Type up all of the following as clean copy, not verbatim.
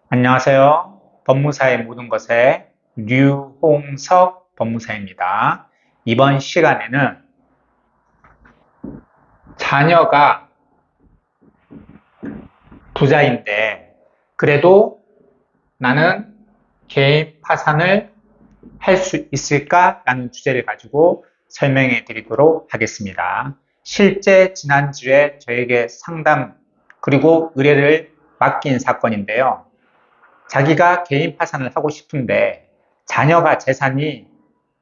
안녕하세요. 법무사의 모든 것의 류홍석 법무사입니다. 이번 시간에는 자녀가 부자인데 그래도 나는 개인 파산을 할 수 있을까라는 주제를 가지고 설명해 드리도록 하겠습니다. 실제 지난주에 저에게 상담 그리고 의뢰를 맡긴 사건인데요. 자기가 개인 파산을 하고 싶은데 자녀가 재산이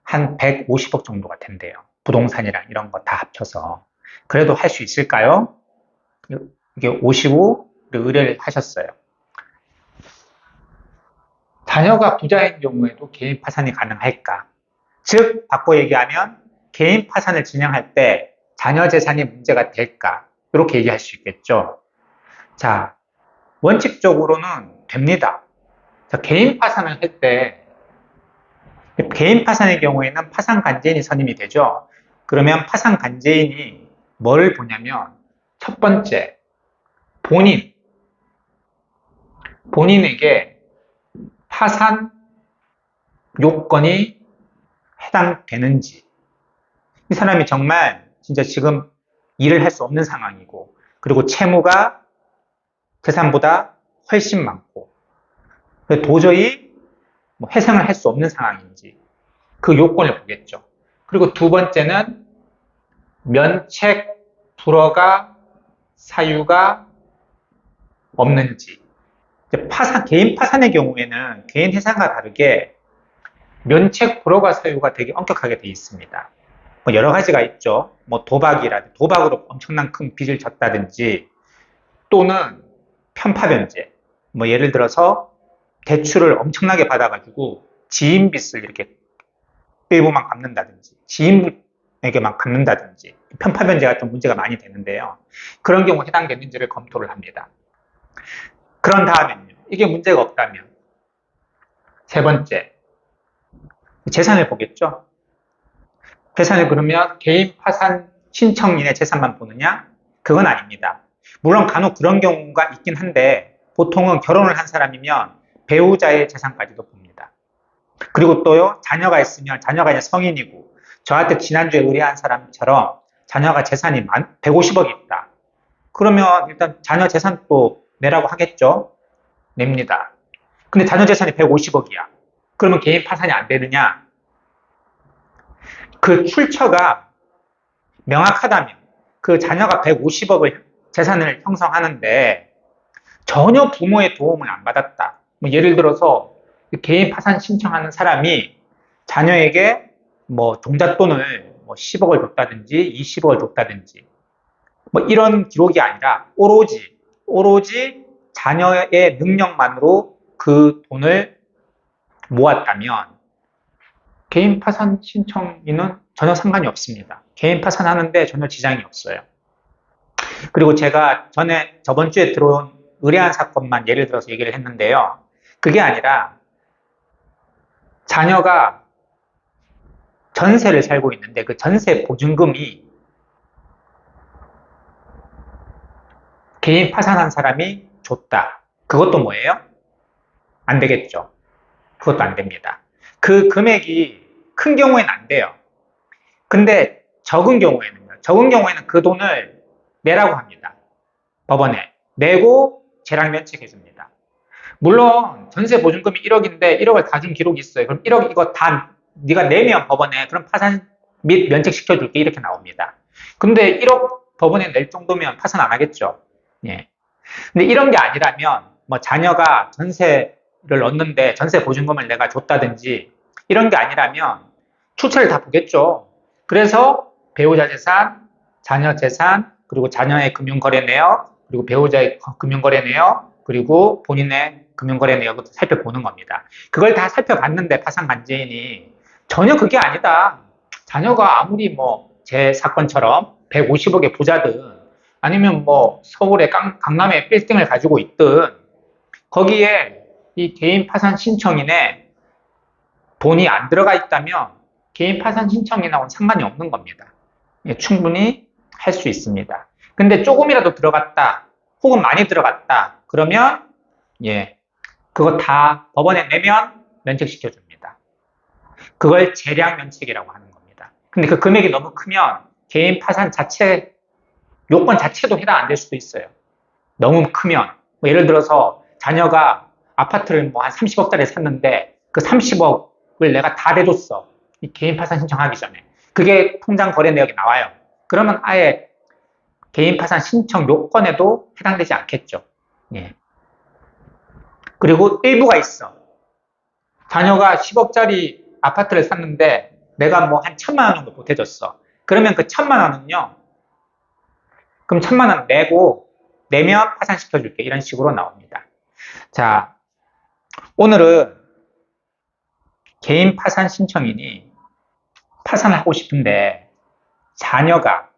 한 150억 정도가 된대요. 부동산이랑 이런 거 다 합쳐서. 그래도 할 수 있을까요? 이게 오시고 의뢰를 하셨어요. 자녀가 부자인 경우에도 개인 파산이 가능할까? 즉, 바꿔 얘기하면 개인 파산을 진행할 때 자녀 재산이 문제가 될까? 이렇게 얘기할 수 있겠죠. 자, 원칙적으로는 됩니다. 자, 개인 파산을 할 때 개인 파산의 경우에는 파산관제인이 선임이 되죠. 그러면 파산관제인이 뭘 보냐면 첫 번째, 본인에게 파산 요건이 해당되는지, 이 사람이 정말 진짜 지금 일을 할 수 없는 상황이고, 그리고 채무가 재산보다 훨씬 많고, 도저히 회생을 할 수 없는 상황인지 그 요건을 보겠죠. 그리고 두 번째는 면책 불허가 사유가 없는지. 개인 파산의 경우에는 개인 회사과 다르게 면책 불허가 사유가 되게 엄격하게 되어 있습니다. 여러 가지가 있죠. 도박으로 엄청난 큰 빚을 졌다든지, 또는 편파변제. 예를 들어서 대출을 엄청나게 받아가지고 지인 빚을 이렇게 일부만 갚는다든지, 지인에게만 갚는다든지, 편파변제가 좀 문제가 많이 되는데요. 그런 경우 해당되는지를 검토를 합니다. 그런 다음에는요, 이게 문제가 없다면 세 번째, 재산을 보겠죠. 재산을 그러면 개인 파산 신청인의 재산만 보느냐? 그건 아닙니다. 물론 간혹 그런 경우가 있긴 한데 보통은 결혼을 한 사람이면 배우자의 재산까지도 봅니다. 그리고 또요, 자녀가 있으면 자녀가 이제 성인이고, 저한테 지난주에 의뢰한 사람처럼 자녀가 재산이 150억이 있다. 그러면 일단 자녀 재산도 내라고 하겠죠? 냅니다. 근데 자녀 재산이 150억이야. 그러면 개인 파산이 안 되느냐? 그 출처가 명확하다면, 그 자녀가 150억을 재산을 형성하는데 전혀 부모의 도움을 안 받았다. 예를 들어서 개인 파산 신청하는 사람이 자녀에게 종잣돈을 10억을 줬다든지 20억을 줬다든지 이런 기록이 아니라 오로지 자녀의 능력만으로 그 돈을 모았다면 개인 파산 신청인은 전혀 상관이 없습니다. 개인 파산하는데 전혀 지장이 없어요. 그리고 제가 저번 주에 들어온 의뢰한 사건만 예를 들어서 얘기를 했는데요. 그게 아니라 자녀가 전세를 살고 있는데 그 전세 보증금이 개인 파산한 사람이 줬다. 그것도 뭐예요? 안 되겠죠. 그것도 안 됩니다. 그 금액이 큰 경우에는 안 돼요. 근데 적은 경우에는 그 돈을 내라고 합니다. 법원에. 내고 재량 면책해줍니다. 물론 전세 보증금이 1억인데 1억을 다 준 기록이 있어요. 그럼 1억 이거 다 네가 내면 법원에 그럼 파산 및 면책시켜줄게 이렇게 나옵니다. 근데 1억 법원에 낼 정도면 파산 안 하겠죠. 예. 근데 이런 게 아니라면 자녀가 전세를 얻는데 전세 보증금을 내가 줬다든지 이런 게 아니라면 출처를 다 보겠죠. 그래서 배우자 재산, 자녀 재산, 그리고 자녀의 금융거래 내역, 그리고 배우자의 금융거래 내역, 그리고 본인의 금융거래 내역을 살펴보는 겁니다. 그걸 다 살펴봤는데 파산관제인이 전혀 그게 아니다. 자녀가 아무리 제 사건처럼 150억의 부자든 아니면 서울의 강남의 빌딩을 가지고 있든 거기에 이 개인 파산 신청인의 돈이 안 들어가 있다면 개인 파산 신청인하고는 상관이 없는 겁니다. 예, 충분히 할 수 있습니다. 근데 조금이라도 들어갔다 혹은 많이 들어갔다 그러면 그거 다 법원에 내면 면책시켜줍니다. 그걸 재량 면책이라고 하는 겁니다. 근데 그 금액이 너무 크면 개인 파산 자체, 요건 자체도 해당 안 될 수도 있어요. 너무 크면. 뭐 예를 들어서 자녀가 아파트를 뭐 한 30억짜리 샀는데 그 30억을 내가 다 내줬어. 이 개인 파산 신청하기 전에. 그게 통장 거래 내역에 나와요. 그러면 아예 개인 파산 신청 요건에도 해당되지 않겠죠. 예. 그리고 일부가 있어. 자녀가 10억짜리 아파트를 샀는데 내가 뭐 한 1,000만 원 정도 보태줬어. 그러면 그 1,000만 원은요. 그럼 1,000만 원 내면 파산시켜줄게. 이런 식으로 나옵니다. 자, 오늘은 개인 파산 신청인이 파산을 하고 싶은데 자녀가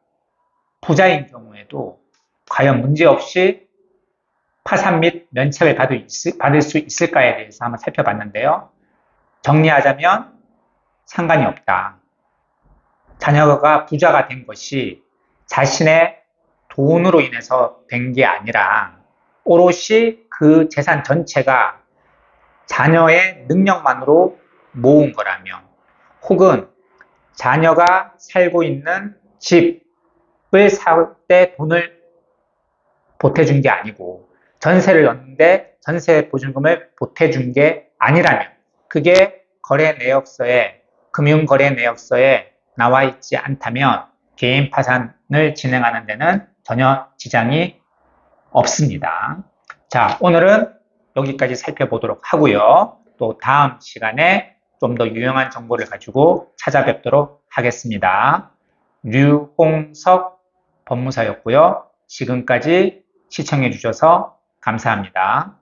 부자인 경우에도 과연 문제없이 파산 및 면책을 받을 수 있을까에 대해서 한번 살펴봤는데요. 정리하자면 상관이 없다. 자녀가 부자가 된 것이 자신의 돈으로 인해서 된 게 아니라 오롯이 그 재산 전체가 자녀의 능력만으로 모은 거라면, 혹은 자녀가 살고 있는 집을 살 때 돈을 보태준 게 아니고 전세를 냈는데 전세 보증금을 보태준 게 아니라면, 그게 거래 내역서에, 금융거래 내역서에 나와 있지 않다면 개인 파산을 진행하는 데는 전혀 지장이 없습니다. 자, 오늘은 여기까지 살펴보도록 하고요. 또 다음 시간에 좀 더 유용한 정보를 가지고 찾아뵙도록 하겠습니다. 류홍석 법무사였고요. 지금까지 시청해 주셔서 감사합니다.